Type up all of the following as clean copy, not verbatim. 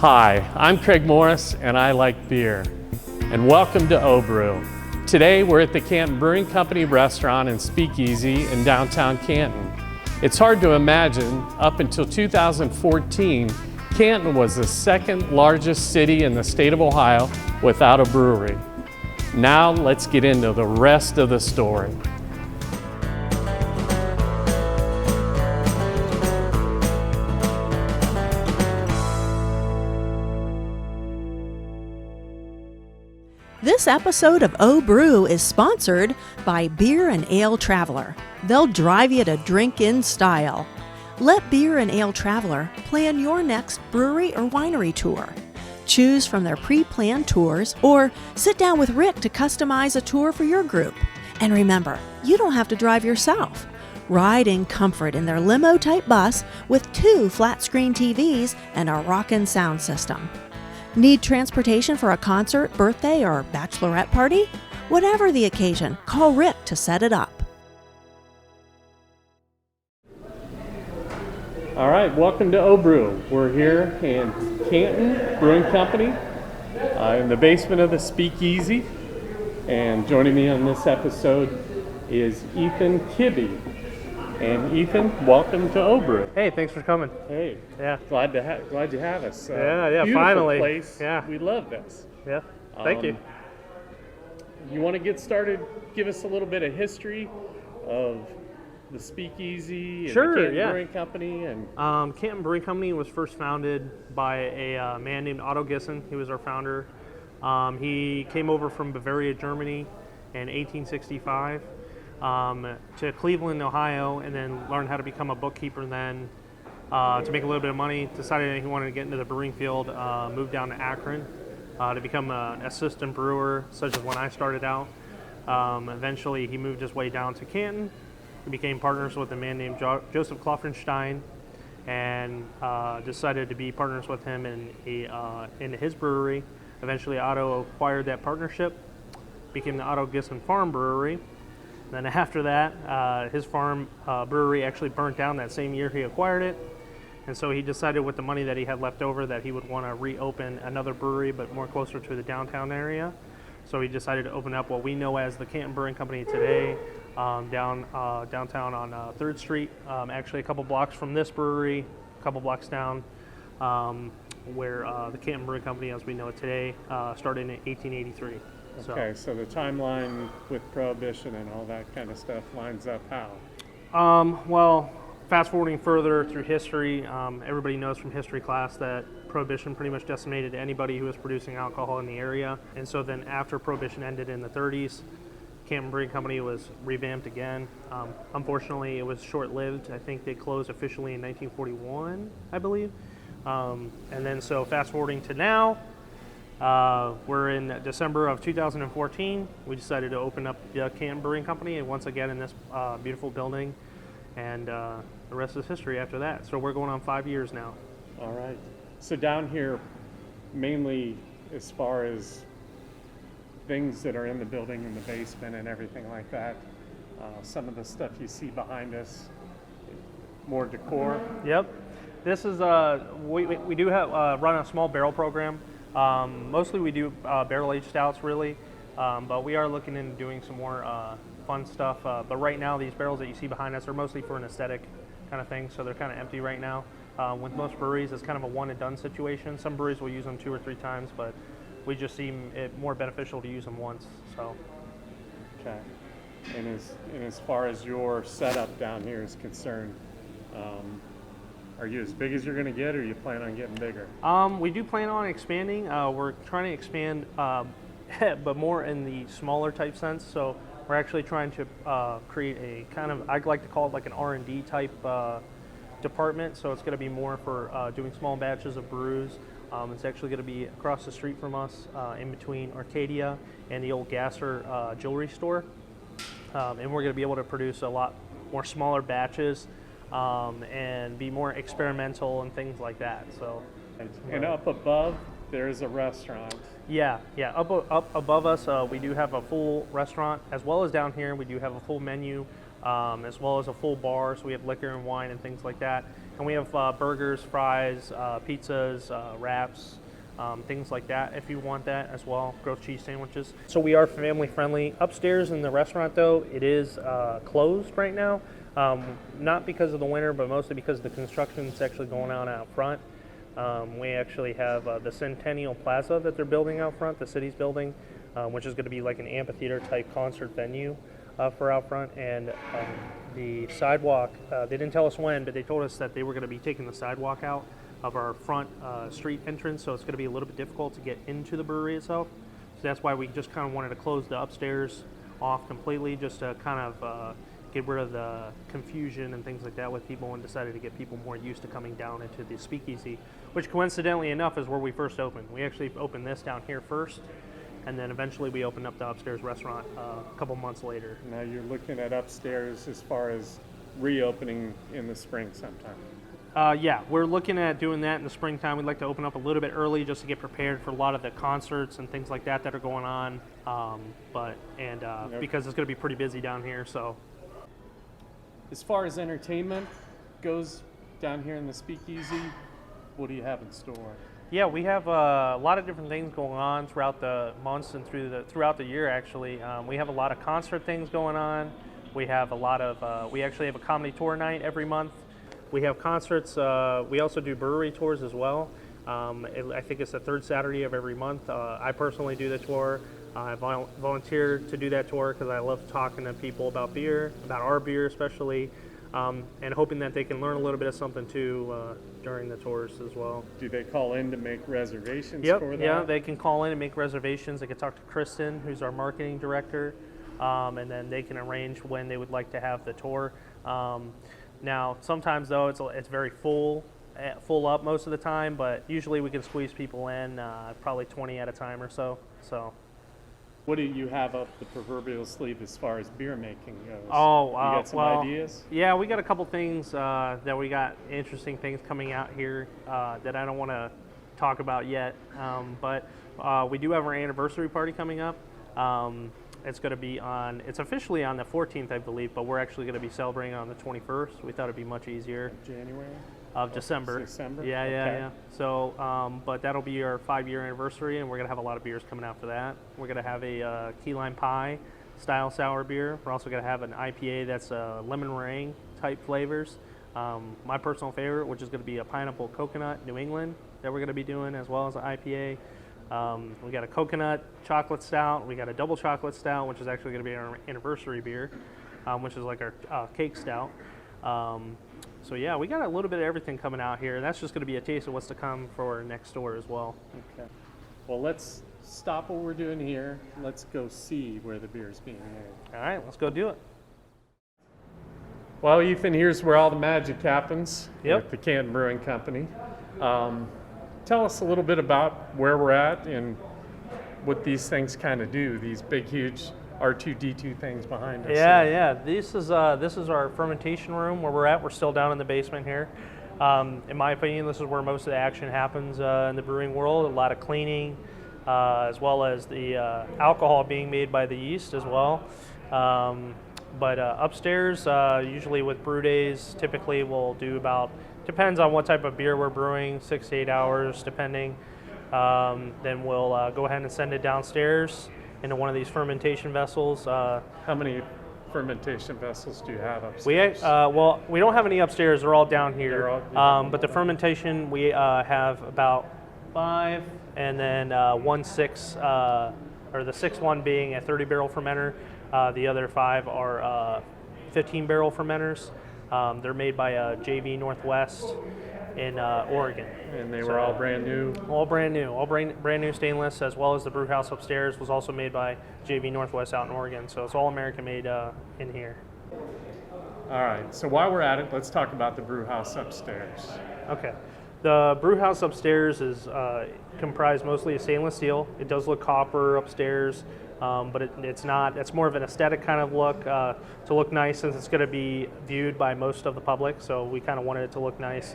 Hi, I'm Craig Morris and I like beer. And welcome to OH-Brew. Today we're at the Canton Brewing Company restaurant and speakeasy in downtown Canton. It's hard to imagine, up until 2014, Canton was the second largest city in the state of Ohio without a brewery. Now let's get into the rest of the story. This episode of OH-Brew is sponsored by Beer and Ale Traveler. They'll drive you to drink in style. Let Beer and Ale Traveler plan your next brewery or winery tour. Choose from their pre-planned tours or sit down with Rick to customize a tour for your group. And remember, you don't have to drive yourself. Ride in comfort in their limo-type bus with 2 flat-screen TVs and a rockin' sound system. Need transportation for a concert, birthday, or bachelorette party? Whatever the occasion, call Rick to set it up. All right, welcome to OH-Brew. We're here in Canton Brewing Company in the basement of the speakeasy. And joining me on this episode is Ethan Kibbe. And Ethan, welcome to OH-Brew. Hey, thanks for coming. Hey, Yeah. glad you have us. Yeah, beautiful finally. Place. Yeah. We love this. Yeah, thank you. You want to get started? Give us a little bit of history of the speakeasy and Sure, the Canton yeah. Brewing Company. And Canton Brewing Company was first founded by a man named Otto Gissen. He was our founder. He came over from Bavaria, Germany in 1865 to Cleveland, Ohio, and then learned how to become a bookkeeper then to make a little bit of money. Decided that he wanted to get into the brewing field, moved down to Akron to become an assistant brewer, such as when I started out. Eventually, he moved his way down to Canton. He became partners with a man named Joseph Kloffenstein and decided to be partners with him in his brewery. Eventually, Otto acquired that partnership, became the Otto Gissen Farm Brewery. Then after that, his farm brewery actually burnt down that same year he acquired it. And so he decided with the money that he had left over that he would want to reopen another brewery, but more closer to the downtown area. So he decided to open up what we know as the Canton Brewing Company today, downtown on 3rd Street, actually a couple blocks from this brewery, a couple blocks down, where the Canton Brewing Company, as we know it today, started in 1883. okay, so the timeline with Prohibition and all that kind of stuff lines up how? Well, fast forwarding further through history, everybody knows from history class that Prohibition pretty much decimated anybody who was producing alcohol in the area. And so then after Prohibition ended in the 30s, Canton Brewing Company was revamped again. Unfortunately, it was short-lived. I think they closed officially in 1941, I believe. And then so fast forwarding to now, we're in December of 2014. We decided to open up the Canton Brewing Company, and once again in this beautiful building, and the rest is history after that. So we're going on 5 years now. All right. So down here, mainly as far as things that are in the building, in the basement and everything like that, some of the stuff you see behind us, more decor. Yep. This is, we do have run a small barrel program. Mostly we do barrel-aged stouts, really, but we are looking into doing some more fun stuff. But right now, these barrels that you see behind us are mostly for an aesthetic kind of thing, so they're kind of empty right now. With most breweries, it's kind of a one-and-done situation. Some breweries will use them 2 or 3 times, but we just seem it more beneficial to use them once. So. Okay. And as far as your setup down here is concerned, are you as big as you're going to get, or you plan on getting bigger? We do plan on expanding. We're trying to expand, but more in the smaller type sense. So we're actually trying to create a kind of, I'd like to call it like an R&D type department. So it's going to be more for doing small batches of brews. It's actually going to be across the street from us, in between Arcadia and the old Gasser jewelry store. And we're going to be able to produce a lot more smaller batches. And be more experimental and things like that. So, and up above there's a restaurant. Yeah. Up above us, we do have a full restaurant, as well as down here we do have a full menu, as well as a full bar. So we have liquor and wine and things like that. And we have burgers, fries, pizzas, wraps, things like that if you want that as well, grilled cheese sandwiches. So we are family friendly. Upstairs in the restaurant though, it is closed right now. Not because of the winter, but mostly because the construction is actually going on out front. We actually have the Centennial Plaza that they're building out front, the city's building, which is going to be like an amphitheater type concert venue for out front. And the sidewalk, they didn't tell us when, but they told us that they were going to be taking the sidewalk out of our front street entrance, so it's going to be a little bit difficult to get into the brewery itself. So that's why we just kind of wanted to close the upstairs off completely, just to kind of get rid of the confusion and things like that with people, and decided to get people more used to coming down into the speakeasy, which coincidentally enough is where we first opened. We actually opened this down here first, and then eventually we opened up the upstairs restaurant a couple months later. Now you're looking at upstairs as far as reopening in the spring sometime. Yeah, we're looking at doing that in the springtime. We'd like to open up a little bit early just to get prepared for a lot of the concerts and things like that that are going on. Because it's going to be pretty busy down here. So, as far as entertainment goes down here in the speakeasy, what do you have in store? Yeah, we have a lot of different things going on throughout the months and throughout the year. Actually, we have a lot of concert things going on. We have a lot of. We actually have a comedy tour night every month. We have concerts. We also do brewery tours as well. I think it's the third Saturday of every month. I personally do the tour. I volunteered to do that tour because I love talking to people about beer, about our beer especially, and hoping that they can learn a little bit of something too during the tours as well. Do they call in to make reservations for that? Yeah, they can call in and make reservations. They can talk to Kristen, who's our marketing director, and then they can arrange when they would like to have the tour. Now, sometimes though, it's very full up most of the time, but usually we can squeeze people in, probably 20 at a time or so. What do you have up the proverbial sleeve as far as beer making goes? Oh, you got some ideas? Yeah, we got a couple things that we got interesting things coming out here that I don't want to talk about yet, but we do have our anniversary party coming up. It's going to be it's officially on the 14th, I believe, but we're actually going to be celebrating on the 21st. We thought it'd be much easier. January? Of December. December? Yeah, okay. yeah. So, but that'll be our 5-year anniversary, and we're going to have a lot of beers coming out for that. We're going to have a key lime pie style sour beer. We're also going to have an IPA that's lemon meringue type flavors. My personal favorite, which is going to be a pineapple coconut New England that we're going to be doing, as well as an IPA. We got a coconut chocolate stout. We got a double chocolate stout, which is actually going to be our anniversary beer, which is like our cake stout. So yeah, we got a little bit of everything coming out here, and that's just going to be a taste of what's to come for next door as well. Okay. Well, let's stop what we're doing here. Let's go see where the beer is being made. All right, let's go do it. Well, Ethan, here's where all the magic happens Yep. with the Canton Brewing Company. Tell us a little bit about where we're at and what these things kind of do, these big, huge R2-D2 things behind us. Yeah. This is our fermentation room where we're at. We're still down in the basement here. In my opinion, this is where most of the action happens in the brewing world. A lot of cleaning, as well as the alcohol being made by the yeast as well. But upstairs, usually with brew days, typically we'll do about, depends on what type of beer we're brewing, 6 to 8 hours depending. Then we'll go ahead and send it downstairs into one of these fermentation vessels. How many fermentation vessels do you have upstairs? We don't have any upstairs. They're all down here. But the okay. fermentation, we have about 5, and then 1/6, or the 6th one being a 30-barrel fermenter. The other 5 are 15-barrel fermenters. They're made by JV Northwest in Oregon. And they were all brand new? All brand new. All brand new stainless, as well as the brew house upstairs was also made by JV Northwest out in Oregon. So it's all American made in here. All right, so while we're at it, let's talk about the brew house upstairs. Okay. The brew house upstairs is comprised mostly of stainless steel. It does look copper upstairs, but it's not. It's more of an aesthetic kind of look, to look nice, since it's going to be viewed by most of the public. So we kind of wanted it to look nice.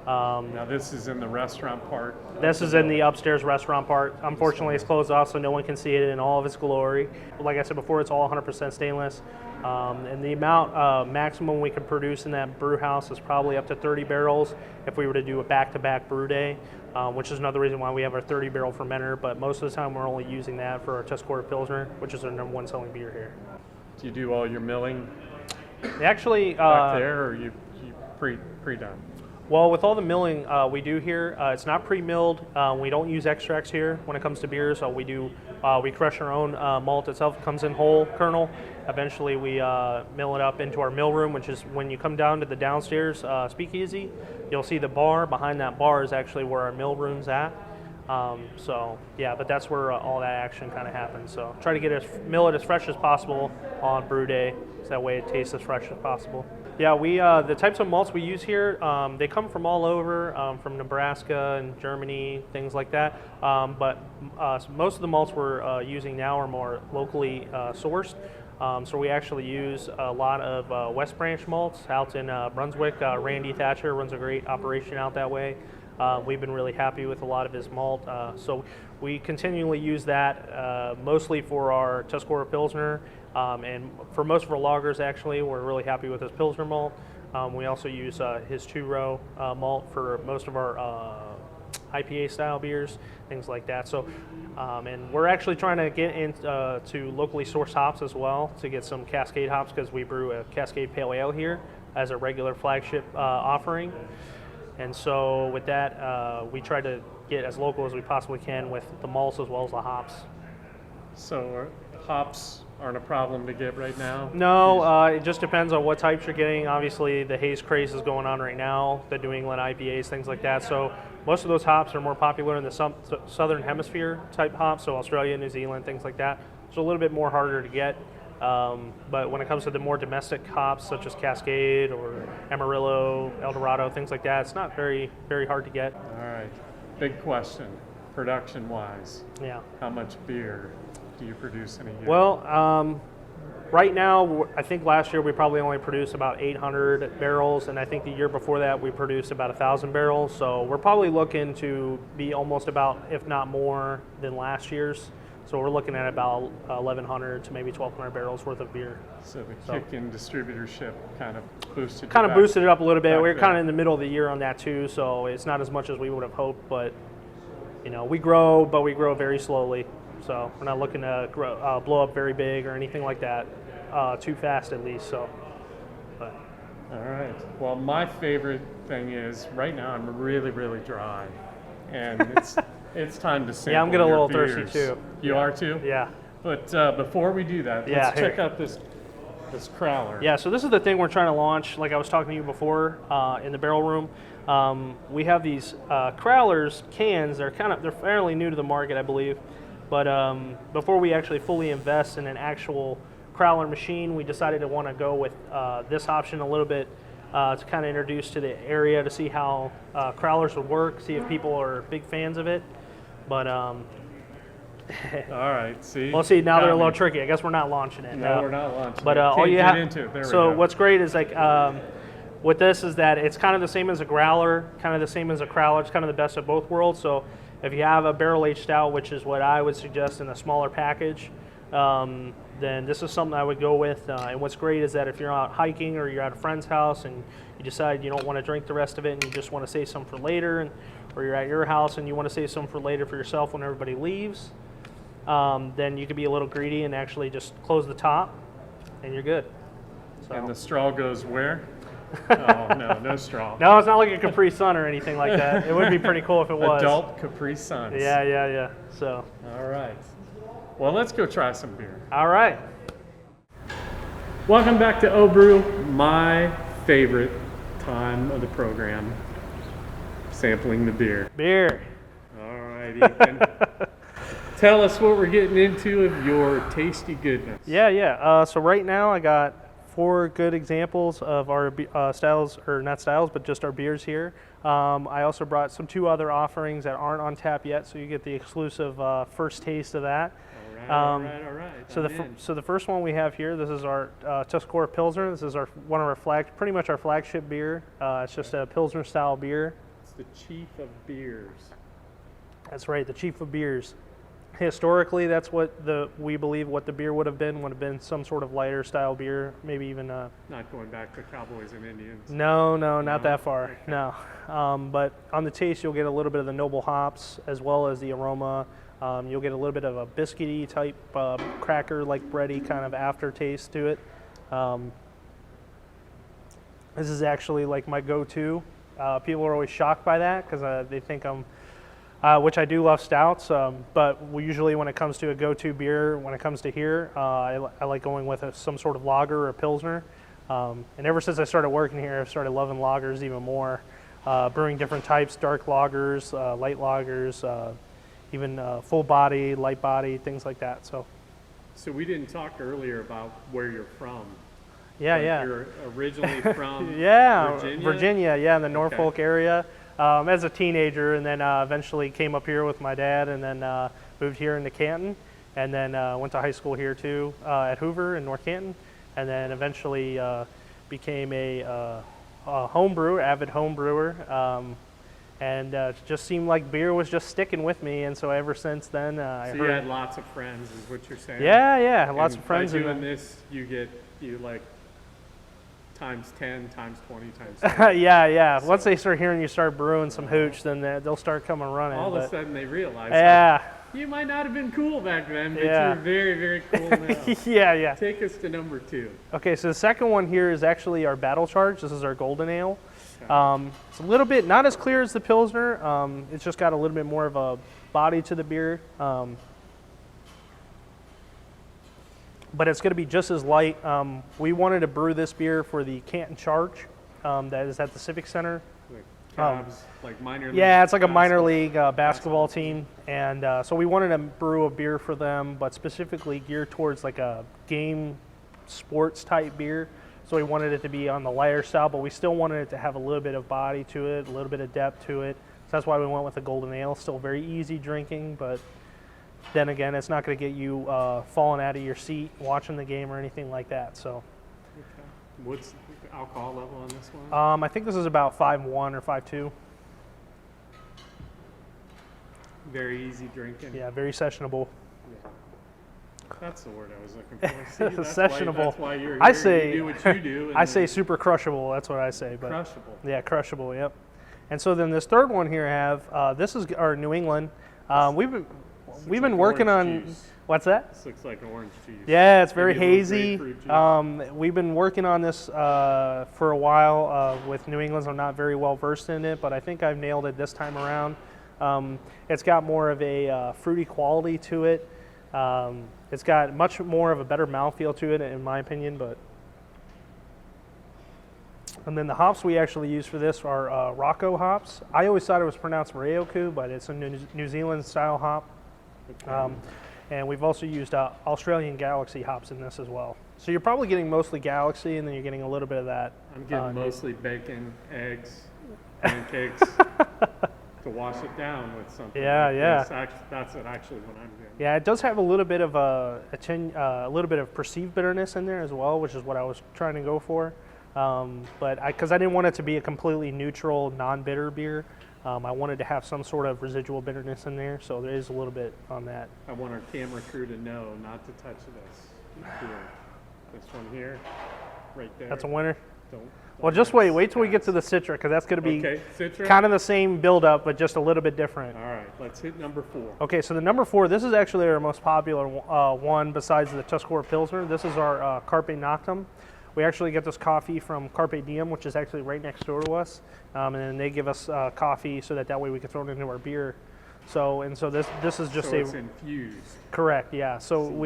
Now this is in the restaurant part. This is in the upstairs restaurant part. Unfortunately, it's closed off, so no one can see it in all of its glory. Like I said before, it's all 100% stainless. And the amount maximum we can produce in that brew house is probably up to 30 barrels if we were to do a back-to-back brew day, which is another reason why we have our 30-barrel fermenter. But most of the time, we're only using that for our Tuscarora Pilsner, which is our #1 selling beer here. Do you do all your milling Actually, back there, or you pre-done? well, with all the milling we do here, it's not pre-milled. We don't use extracts here when it comes to beers. So we crush our own malt itself. It comes in whole kernel. Eventually, we mill it up into our mill room, which is when you come down to the downstairs speakeasy, you'll see the bar. Behind that bar is actually where our mill room's at. So yeah, but that's where all that action kind of happens. So try to mill it as fresh as possible on brew day, so that way it tastes as fresh as possible. Yeah, the types of malts we use here, they come from all over, from Nebraska and Germany, things like that. But most of the malts we're using now are more locally sourced. So we actually use a lot of West Branch malts out in Brunswick. Randy Thatcher runs a great operation out that way. We've been really happy with a lot of his malt. So we continually use that mostly for our Tuscarora Pilsner. And for most of our lagers, actually, we're really happy with his Pilsner malt. We also use his two-row malt for most of our IPA style beers, things like that. So, and we're actually trying to get into locally sourced hops as well to get some Cascade hops, because we brew a Cascade Pale Ale here as a regular flagship offering. And so with that, we try to get as local as we possibly can with the malts as well as the hops. So hops aren't a problem to get right now? No, it just depends on what types you're getting. Obviously, the haze craze is going on right now, the New England IPAs, things like that. So most of those hops are more popular in the southern hemisphere type hops, so Australia, New Zealand, things like that. It's a little bit more harder to get. But when it comes to the more domestic hops, such as Cascade or Amarillo, El Dorado, things like that, it's not very, very hard to get. All right. Big question, production-wise. Yeah. How much beer do you produce in a year? Well, right now, I think last year we probably only produced about 800 barrels, and I think the year before that we produced about 1,000 barrels. So we're probably looking to be almost about, if not more, than last year's. So we're looking at about 1,100 to maybe 1,200 barrels worth of beer. So the kick in distributorship kind of boosted boosted it up a little bit. We're kind of in the middle of the year on that too, so it's not as much as we would have hoped, but we grow, but we grow very slowly. So we're not looking to blow up very big or anything like that too fast, at least. So. But. All right. Well, my favorite thing is right now I'm really, really dry, and it's time to sample. Yeah, I'm getting a little beers. thirsty too. You are too? Yeah. But before we do that, let's check out this crowler. Yeah, so this is the thing we're trying to launch. Like I was talking to you before in the barrel room, we have these crowlers cans. They're fairly new to the market, I believe. But before we actually fully invest in an actual crowler machine, we decided to want to go with this option a little bit to kind of introduce to the area to see how crowlers would work, see if people are big fans of it. But all right, see. Well, see, now they're a little tricky. I guess we're not launching it. No, we're not launching but it. all you have. Into it. There so we go. what's great is like with this is that it's kind of the same as a growler, kind of the same as a crowler. It's kind of the best of both worlds. So if you have a barrel-aged stout, which is what I would suggest in a smaller package, then this is something I would go with. And what's great is that if you're out hiking or you're at a friend's house and you decide you don't want to drink the rest of it and you just want to save some for later, or you're at your house and you want to save some for later for yourself when everybody leaves, then you could be a little greedy and actually just close the top and you're good. So. And the straw goes where? Oh, no straw. No, it's not like a Capri Sun or anything like that. It would be pretty cool if it was. Adult Capri Suns. Yeah. So. All right. Well, let's go try some beer. All right. Welcome back to OH-Brew, my favorite time of the program, sampling the beer. Beer. All right, Ethan. Tell us what we're getting into of your tasty goodness. Yeah. So right now I got 4 good examples of our styles, or not styles, but just our beers here. I also brought 2 other offerings that aren't on tap yet, so you get the exclusive first taste of that. All right. So the first one we have here, this is our Tuscarora Pilsner. This is pretty much our flagship beer. It's just a Pilsner style beer. It's the chief of beers. That's right, the chief of beers. Historically, that's what we believe what the beer would have been some sort of lighter style beer, maybe even Not going back to Cowboys and Indians. No, not No? that far. Okay. No, but on the taste, you'll get a little bit of the noble hops as well as the aroma. You'll get a little bit of a biscuity type cracker, like bready kind of aftertaste to it. This is actually like my go-to. People are always shocked by that because they think I'm, which I do love stouts, but usually when it comes to a go-to beer, when it comes to here, I like going with some sort of lager or a pilsner. And ever since I started working here, I've started loving lagers even more. Brewing different types, dark lagers, light lagers, even full body, light body, things like that. So we didn't talk earlier about where you're from. yeah, Like yeah. You're originally from Yeah, Virginia? yeah, in the Norfolk area. As a teenager, and then eventually came up here with my dad, and then moved here into Canton, and then went to high school here too at Hoover in North Canton, and then eventually became a home brewer, avid home brewer, and it just seemed like beer was just sticking with me, and so ever since then I So heard. you had lots of friends, is what you're saying? Yeah, lots of friends. By and doing this, you like times 10, times 20, times 30. yeah. So- Once they start hearing you start brewing some hooch, then they'll start coming running. All of a but- sudden they realize Yeah, you might not have been cool back then, but Yeah. you're very, very cool now. yeah. Take us to number 2. Okay, so the second one here is actually our Battle Charge. This is our golden ale. Okay. It's a little bit, not as clear as the Pilsner. It's just got a little bit more of a body to the beer. But it's going to be just as light. We wanted to brew this beer for the Canton Charge that is at the Civic Center. Like Cavs, like minor league. Yeah, it's like a minor basketball. league basketball team, and so we wanted to brew a beer for them, but specifically geared towards like a game sports type beer. So we wanted it to be on the lighter style, but we still wanted it to have a little bit of body to it, a little bit of depth to it. So that's why we went with the golden ale. Still very easy drinking, but then again, it's not going to get you falling out of your seat watching the game or anything like that. So Okay. What's the alcohol level on this one? I think this is about 5.1 or 5.2. Very easy drinking. Yeah, very sessionable. Yeah. That's the word I was looking for. See, that's Sessionable. Why, that's why you're here. I say- You do what you do. and I say then super crushable. That's what I say. But crushable. yeah, crushable. Yep. And so then this third one here I have this is our New England. We've been like working orange on juice. what's that? This looks like orange juice. Yeah, it's very Maybe a little hazy. grapefruit juice. We've been working on this for a while with New England's. I'm not very well versed in it, but I think I've nailed it this time around. It's got more of a fruity quality to it. It's got much more of a better mouthfeel to it, in my opinion. And then the hops we actually use for this are Rocco hops. I always thought it was pronounced Marayoku, but it's a New Zealand style hop. Okay. And we've also used Australian Galaxy hops in this as well. So you're probably getting mostly Galaxy, and then you're getting a little bit of that. I'm getting mostly bacon, eggs, pancakes to wash it down with something. Yeah, like yeah. this. That's actually what I'm doing. Yeah, it does have a little bit of a little bit of perceived bitterness in there as well, which is what I was trying to go for. But because I didn't want it to be a completely neutral, non-bitter beer, I wanted to have some sort of residual bitterness in there, so there is a little bit on that. I want our camera crew to know not to touch this here. This one here, right there. That's a winner. Don't Well, just wait till we get to the Citra, because that's going to be Okay, Citra. kind of the same build-up, but just a little bit different. All right, let's hit number 4. Okay, so the number 4, this is actually our most popular one besides the Tuscarora Pilsner. This is our Carpe Noctem. We actually get this coffee from Carpe Diem, which is actually right next door to us, and then they give us coffee so that way we can throw it into our beer. So this is just So it's infused. correct, yeah. So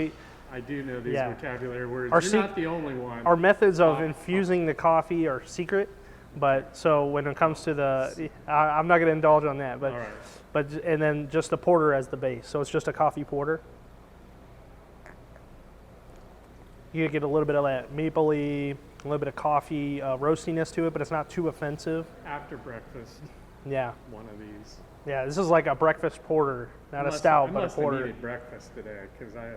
I do know these Yeah. vocabulary words. Our You're not the only one. our methods of infusing the coffee are secret, but so when it comes to I'm not going to indulge on that, but All right. and then just the porter as the base. So it's just a coffee porter. You get a little bit of that mapley, a little bit of coffee roastiness to it, but it's not too offensive. After breakfast, Yeah, one of these. yeah. This is like a breakfast porter, not I a stout, but a must have porter. needed breakfast today because I'm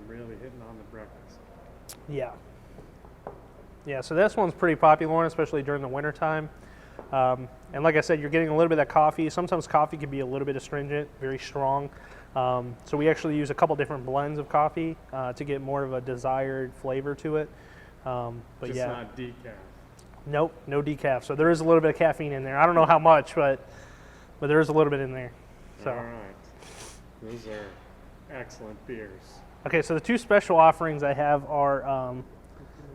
really hitting on the breakfast. Yeah. Yeah, so this one's pretty popular one, especially during the winter time. And like I said, you're getting a little bit of that coffee. Sometimes coffee can be a little bit astringent, very strong. So we actually use a couple different blends of coffee to get more of a desired flavor to it. But Just yeah, not decaf. nope, no decaf. So there is a little bit of caffeine in there. I don't know how much, but there is a little bit in there. So. All right. Those are excellent beers. Okay, so the two special offerings I have are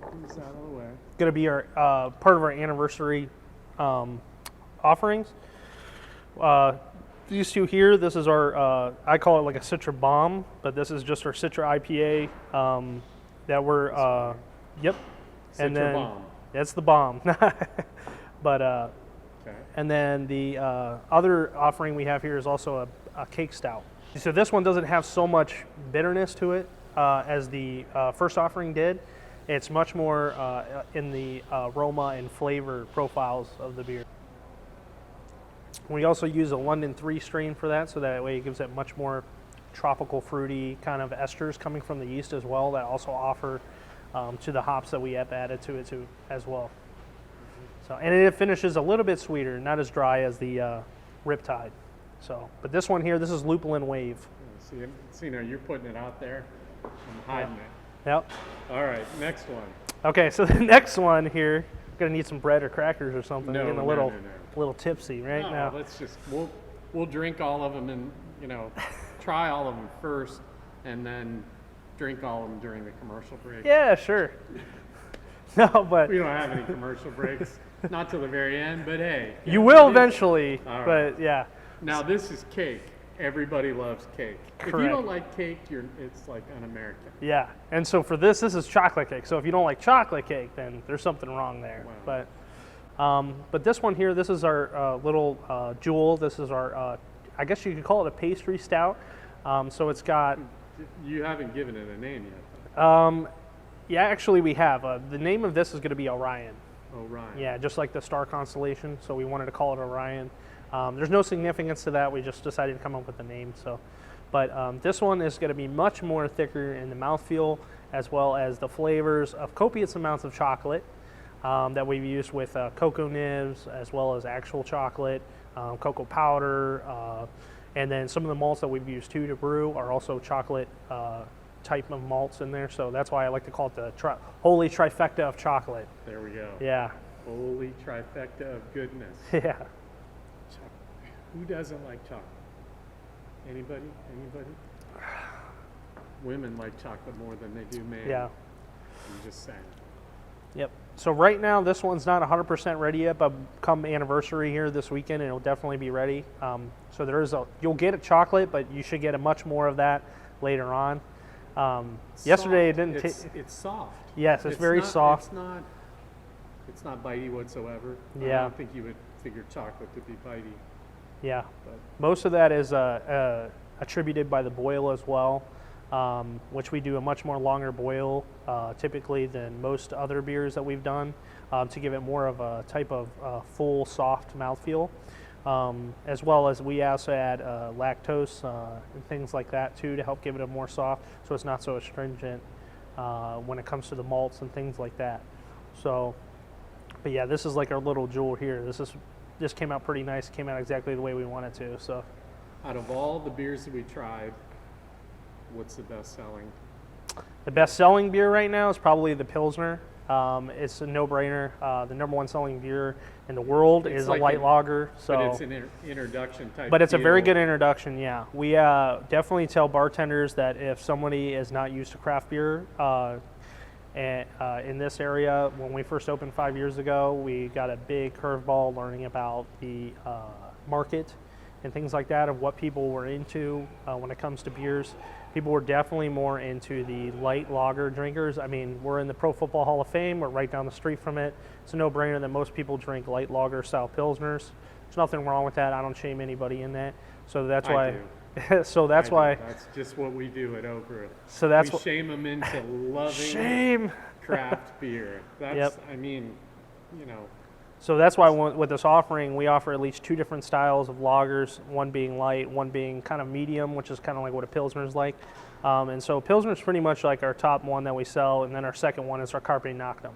Who's out of the way? going to be our part of our anniversary offerings. These two here, this is our, I call it like a Citra Bomb, but this is just our Citra IPA that we're, yep. And Citra then Bomb. that's the bomb. But, Okay. and then the other offering we have here is also a cake stout. So this one doesn't have so much bitterness to it as the first offering did. It's much more in the aroma and flavor profiles of the beer. We also use a London 3 strain for that, so that way it gives it much more tropical, fruity kind of esters coming from the yeast as well that also offer to the hops that we have added to it too as well. So, and it finishes a little bit sweeter, not as dry as the Riptide. So, but this one here, this is Lupulin Wave. See, now you're putting it out there. I'm hiding it. Yep. All right, next one. Okay, so the next one here, gonna need some bread or crackers or something. No, Getting a no, little, no, no. little tipsy right No, now. let's just we'll drink all of them and try all of them first, and then drink all of them during the commercial break. Yeah, sure. No, but We don't have any commercial breaks, not till the very end. But hey, you will eventually. All But right. yeah, Now this is cake. Everybody loves cake. If you Correct. don't like cake, it's like un-American. yeah. And so for this is chocolate cake. So if you don't like chocolate cake, then there's something wrong there. Wow. But this one here, this is our little jewel. This is our, I guess you could call it a pastry stout. So it's got. You haven't given it a name yet. Yeah, actually we have. The name of this is going to be Orion. Orion. Yeah, just like the star constellation. So we wanted to call it Orion. There's no significance to that. We just decided to come up with a name. So, but this one is going to be much more thicker in the mouthfeel, as well as the flavors of copious amounts of chocolate that we've used with cocoa nibs, as well as actual chocolate, cocoa powder, and then some of the malts that we've used too to brew are also chocolate type of malts in there. So that's why I like to call it the holy trifecta of chocolate. There we go. Yeah, Holy trifecta of goodness. yeah. Who doesn't like chocolate? Anybody? Anybody? Women like chocolate more than they do men. Yeah. I'm just saying. Yep. So right now, this one's not 100% ready yet, but come anniversary here this weekend, it'll definitely be ready. So there is you'll get a chocolate, but you should get a much more of that later on. Yesterday, it Soft. didn't taste. It's soft. Yes, it's very soft. It's not bitey whatsoever. I Yeah. don't think you would figure chocolate to be bitey. Yeah. But Most of that is attributed by the boil as well, which we do a much more longer boil typically than most other beers that we've done to give it more of a type of full, soft mouthfeel. As well as we also add lactose and things like that too to help give it a more soft, so it's not so astringent when it comes to the malts and things like that. So, but yeah, this is like our little jewel here. This came out pretty nice. It came out exactly the way we wanted to. So, out of all the beers that we tried, what's the best selling? the best-selling beer right now is probably the Pilsner. It's a no-brainer. The number one selling beer in the world It's is like a light lager. So, But it's an introduction type. but it's a very deal. good introduction. Yeah, we definitely tell bartenders that if somebody is not used to craft beer, in this area, when we first opened 5 years ago, we got a big curveball learning about the market and things like that of what people were into when it comes to beers. People were definitely more into the light lager drinkers. I mean, we're in the Pro Football Hall of Fame. We're right down the street from it. It's a no-brainer that most people drink light lager style Pilsners. There's nothing wrong with that. I don't shame anybody in that. So that's why. So that's why. That's just what we do at OH-Brew. So that's we what. shame them into loving Shame. craft beer. That's, Yep. I mean, you know, So that's why with this offering, we offer at least two different styles of lagers, one being light, one being kind of medium, which is kind of like what a Pilsner is like. And so Pilsner is pretty much like our top one that we sell, and then our second one is our Carpe Noctem.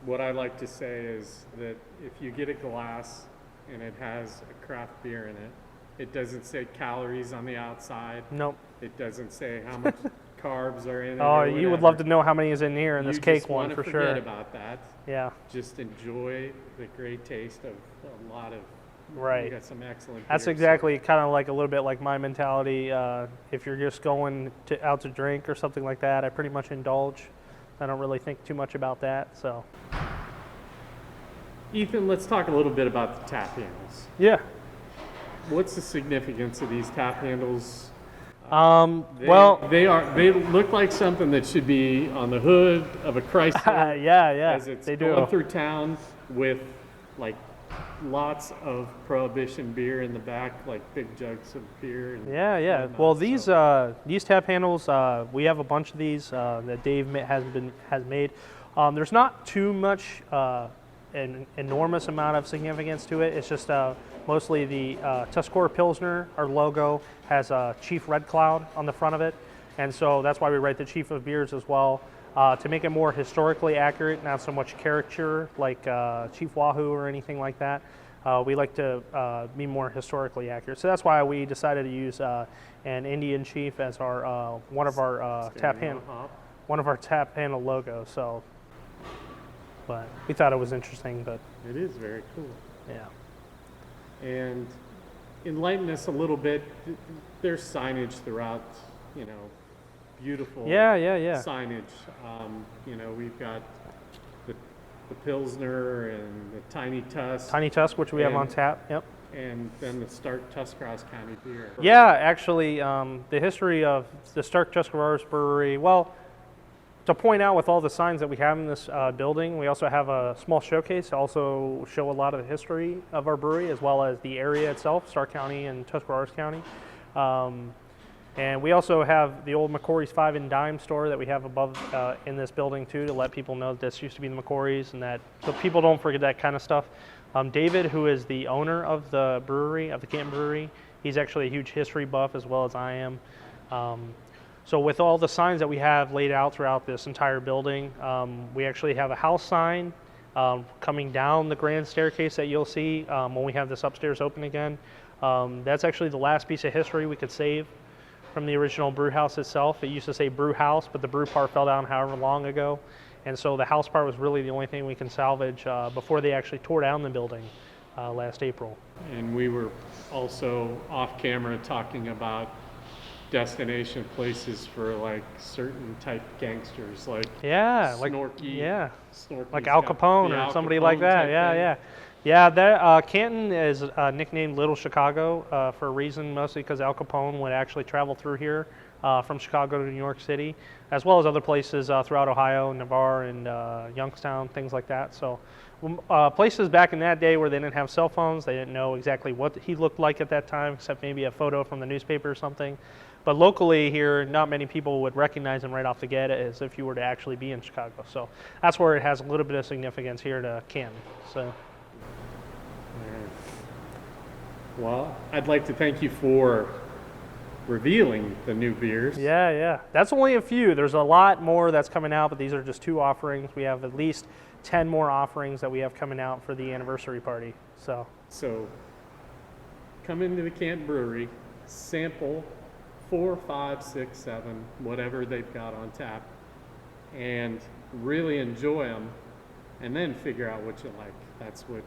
what I like to say is that if you get a glass and it has a craft beer in it, it doesn't say calories on the outside. Nope. It doesn't say how much carbs are in it. Oh, you would love to know how many is in here in this cake one for sure. Forget about that. Yeah. Just enjoy the great taste of a lot of. Right. You got some excellent. That's beers. exactly kind of like a little bit like my mentality. If you're just going out to drink or something like that, I pretty much indulge. I don't really think too much about that. So. Ethan, let's talk a little bit about the tap handles. Yeah. What's the significance of these tap handles? They look like something that should be on the hood of a Chrysler. yeah, as it's they going do. through town with like lots of Prohibition beer in the back, like big jugs of beer. And Yeah. whatnot. Well, these tap handles, we have a bunch of these that Dave has made. There's not too much an enormous amount of significance to it. It's just mostly the Tuscarora Pilsner, our logo, has a Chief Red Cloud on the front of it. And so that's why we write the Chief of Beers as well. To make it more historically accurate, not so much caricature like Chief Wahoo or anything like that. We like to be more historically accurate. So that's why we decided to use an Indian Chief as our one of our tap handle logos. So, but we thought it was interesting. But it is very cool. Yeah. And enlighten us a little bit. There's signage throughout, beautiful signage. We've got the Pilsner and the Tiny Tusk. Which we have on tap. Yep. And then the Stark Tuscarawas County beer. Yeah, actually, the history of the Stark Tuscarawas Brewery, well, to point out with all the signs that we have in this building, we also have a small showcase to also show a lot of the history of our brewery as well as the area itself, Stark County and Tuscarawas County. And we also have the old McCory's 5 and Dime store that we have above in this building too, to let people know that this used to be the McCory's, and that so people don't forget that kind of stuff. David, who is the owner of the brewery, of the Canton Brewery, he's actually a huge history buff as well as I am. So with all the signs that we have laid out throughout this entire building, we actually have a house sign coming down the grand staircase that you'll see when we have this upstairs open again. That's actually the last piece of history we could save from the original brew house itself. It used to say brew house, but the brew part fell down however long ago. And so the house part was really the only thing we can salvage before they actually tore down the building last April. And we were also off camera talking about destination places for like certain type gangsters, like Snorky, like Al Capone or somebody like that. That Canton is nicknamed Little Chicago for a reason, mostly because Al Capone would actually travel through here from Chicago to New York City, as well as other places throughout Ohio, Navarre, and Youngstown, things like that. So places back in that day where they didn't have cell phones, they didn't know exactly what he looked like at that time, except maybe a photo from the newspaper or something. But locally here, not many people would recognize him right off the get as if you were to actually be in Chicago. So that's where it has a little bit of significance here to Canton. So. Well, I'd like to thank you for revealing the new beers. Yeah. That's only a few. There's a lot more that's coming out, but these are just 2 offerings. We have at least 10 more offerings that we have coming out for the anniversary party. So come into the Canton Brewery, sample 4, 5, 6, 7, whatever they've got on tap, and really enjoy them, and then figure out what you like. That's what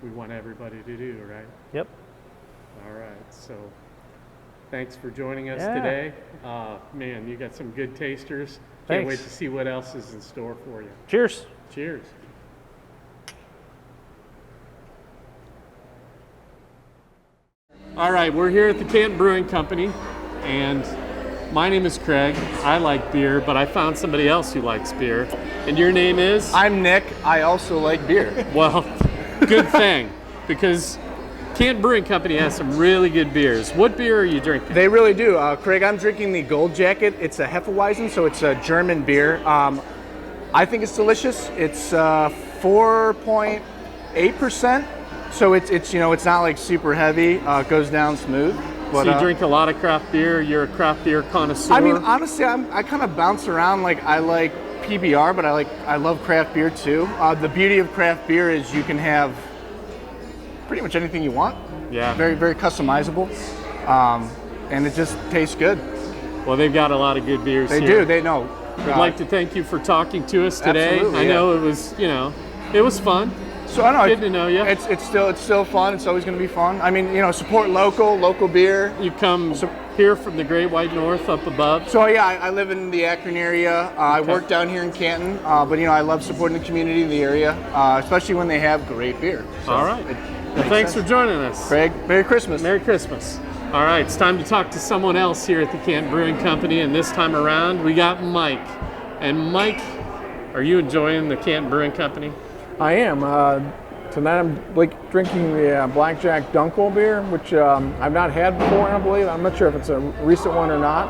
we want everybody to do, right? Yep. All right, so thanks for joining us today. Man, you got some good tasters. Can't wait to see what else is in store for you. Cheers. Cheers. All right, we're here at the Canton Brewing Company, and my name is Craig. I like beer, but I found somebody else who likes beer. And your name is? I'm Nick. I also like beer. Well, good thing, because Canton Brewing Company has some really good beers. What beer are you drinking? They really do. Craig, I'm drinking the Gold Jacket. It's a Hefeweizen, so it's a German beer. I think it's delicious. It's 4.8%, so it's not like super heavy. It goes down smooth. But, so you drink a lot of craft beer. You're a craft beer connoisseur. I mean, honestly, I kind of bounce around. Like I like PBR, but I love craft beer too. The beauty of craft beer is you can have pretty much anything you want. Yeah. Very, very customizable, and it just tastes good. Well, they've got a lot of good beers They here. do. They know. I'd like to thank you for talking to us today. Absolutely, I know it was, it was fun. So I know Good to know you. It's still fun. It's always going to be fun. I mean, support local beer. You come here from the Great White North up above. So yeah, I live in the Akron area. I work down here in Canton, but I love supporting the community in the area, especially when they have great beer. So All right. Well, thanks for joining us. Craig, Merry Christmas. Merry Christmas. All right, it's time to talk to someone else here at the Canton Brewing Company, and this time around we got Mike. And Mike, are you enjoying the Canton Brewing Company? I am. Tonight I'm drinking the Blackjack Dunkel beer, which I've not had before, I don't believe. I'm not sure if it's a recent one or not.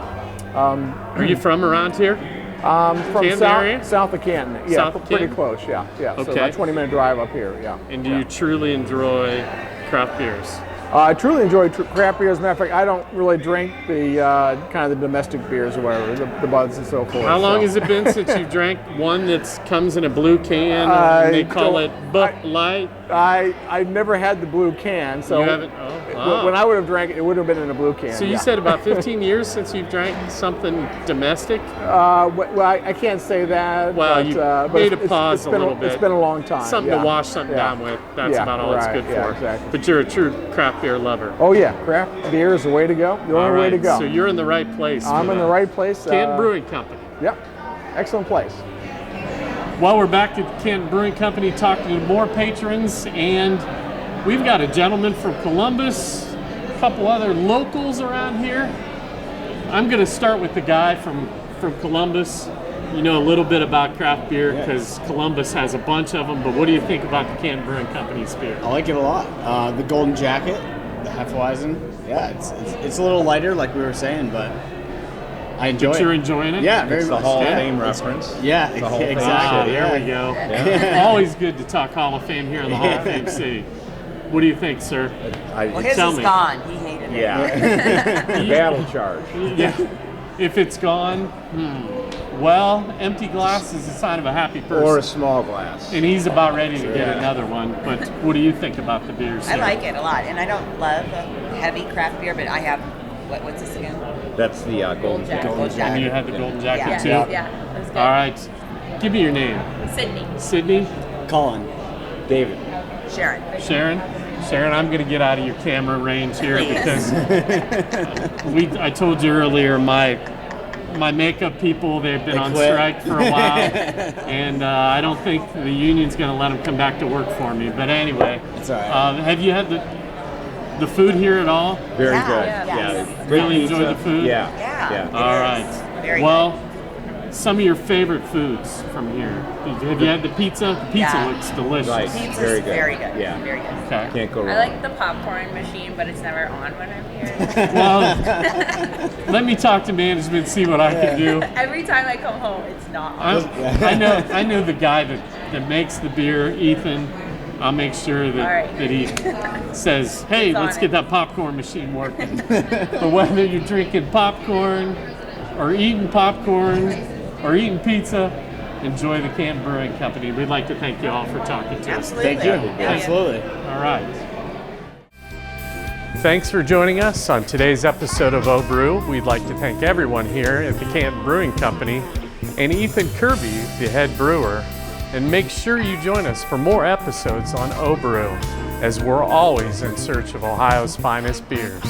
Are you from around here? From Canton area? south of Canton. Yeah, South of pretty Canton? close, yeah. So Okay. about a 20-minute drive up here, yeah. And do you truly enjoy craft beers? I truly enjoy craft beer. As a matter of fact, I don't really drink the kind of the domestic beers or whatever, the buds and so forth. How long has it been since you drank one that comes in a blue can? And they call it Bud Light. I never had the blue can, so You haven't? Oh, when I would have drank it, it would have been in a blue can. So you yeah. said about 15 years since you've drank something domestic? Well, I can't say that. Well, but, you but made it's- a pause it's a been little bit. It's been a long time. Something yeah. to wash something Yeah. down with. That's Yeah, about all it's right, good yeah, for. exactly. But you're a true craft beer lover. Oh yeah, craft beer is the way to go. The All only way to right, go. so you're in the right place. I'm for in the that. right place. Canton Brewing Company. Yep, excellent place. Well, we're back at the Canton Brewing Company talking to more patrons, and we've got a gentleman from Columbus, a couple other locals around here. I'm going to start with the guy from Columbus. You know a little bit about craft beer because Columbus has a bunch of them, but what do you think about the Canton Brewing Company's beer? I like it a lot. The Golden Jacket, the Hefeweizen. Yeah, it's a little lighter, like we were saying, but I enjoy But it. you're enjoying it? Yeah, very It's the much. Hall of Yeah. Fame reference. Yeah, The Hall of Fame. exactly. There we yeah. go. Always good to talk Hall of Fame here in the Hall of Fame city. What do you think, sir? Well, his Tell is me. gone. He hated it. Yeah. Battle charge. Yeah. If it's gone, well, empty glass is a sign of a happy person. Or a small glass. And he's about ready to get Yeah. another one. But what do you think about the beers? I like it a lot, and I don't love heavy craft beer, but I have what's this again? That's the Golden Jacket. Golden And Jacket. you had the Golden Jacket Yeah. too? Yeah, it was good. All right. Give me your name. Sydney. Sydney? Colin. David. Sharon. Sharon? Sharon, I'm going to get out of your camera range here because I told you earlier my makeup people, they've been They on quit. strike for a while, and I don't think the union's going to let them come back to work for me. But anyway, It's all right. have you had the food here at all? Very Yeah, good. yeah. Yeah. Yes. Great Really enjoy pizza. the food? Yeah. Yeah. Yeah. All It right. is. Very Well, some of your favorite foods from here. Have you had the pizza? The pizza Yeah. looks delicious. Right. good. Pizza's Very very good. good. Yeah. Very good. Okay. Can't go wrong. I like the popcorn machine, but it's never on when I'm here. Well, let me talk to management, see what I can do. Every time I come home, it's not on. I know the guy that makes the beer, Ethan. I'll make sure that, All right. that he says, hey, He's on let's it. get that popcorn machine working. But whether you're drinking popcorn or eating popcorn or eating pizza, enjoy the Canton Brewing Company. We'd like to thank you all for talking to us. Absolutely. Thank you. Yeah. Absolutely. All right. Thanks for joining us on today's episode of OH-Brew. We'd like to thank everyone here at the Canton Brewing Company and Ethan Kirby, the head brewer. And make sure you join us for more episodes on OH-Brew, as we're always in search of Ohio's finest beers.